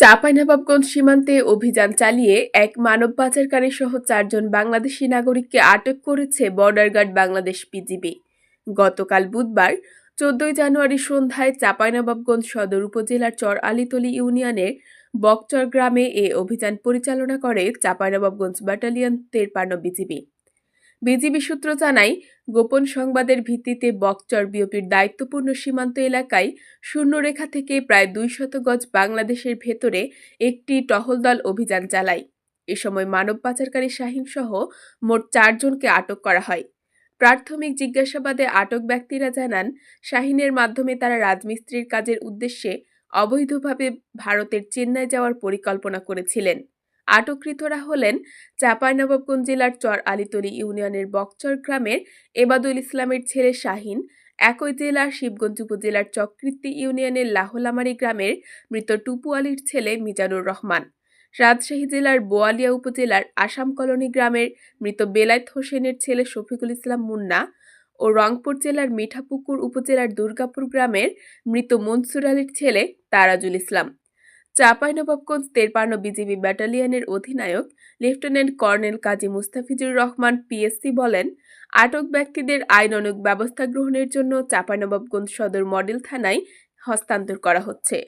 চাঁপাইনবাবগঞ্জ সীমান্তে অভিযান চালিয়ে এক মানব পাচারকারী সহ 4 জন বাংলাদেশি নাগরিককে আটক করেছে বর্ডার গার্ড বাংলাদেশ বিজিবি। গতকাল বুধবার 14 জানুয়ারি সন্ধ্যায় চাঁপাইনবাবগঞ্জ সদর উপজেলার চর আলীতলী ইউনিয়নের বকচর গ্রামে এ অভিযান পরিচালনা করে চাঁপাইনবাবগঞ্জ ব্যাটালিয়ন 53 বিজিবি। বিজিবি সূত্র জানায়, গোপন সংবাদের ভিত্তিতে বকচর বিওপির দায়িত্বপূর্ণ সীমান্ত এলাকায় শূন্যরেখা থেকে প্রায় 200 গজ বাংলাদেশের ভেতরে একটি টহল দল অভিযান চালায়। এ সময় মানব পাচারকারী শাহীন সহ মোট 4 জনকে আটক করা হয়। প্রাথমিক জিজ্ঞাসাবাদে আটক ব্যক্তিরা জানান, শাহীনের মাধ্যমে তারা রাজমিস্ত্রির কাজের উদ্দেশ্যে অবৈধভাবে ভারতের চেন্নাই যাওয়ার পরিকল্পনা করেছিলেন। আটককৃতরা হলেন চাঁপাইনবাবগঞ্জ জেলার চর আলীতলী ইউনিয়নের বকচর গ্রামের এবাদুল ইসলামের ছেলে শাহীন, একই জেলার শিবগঞ্জ উপজেলার চকৃত্তি ইউনিয়নের লাহলামারী গ্রামের মৃত টুপু আলীর ছেলে মিজানুর রহমান, রাজশাহী জেলার বোয়ালিয়া উপজেলার আসাম কলোনি গ্রামের মৃত বেলায়েত হোসেনের ছেলে শফিকুল ইসলাম মুন্না ও রংপুর জেলার মিঠাপুকুর উপজেলার দুর্গাপুর গ্রামের মৃত মনসুর আলীর ছেলে তারাজুল ইসলাম। চাঁপাইনবাবগঞ্জ 53 বিজিবি ব্যাটালিয়নের অধিনায়ক লেফটেন্যান্ট কর্নেল কাজী মুস্তাফিজুর রহমান পিএসসি বলেন, আটক ব্যক্তিদের আইনানুগ ব্যবস্থা গ্রহণের জন্য চাঁপাইনবাবগঞ্জ সদর মডেল থানায় হস্তান্তর করা হচ্ছে।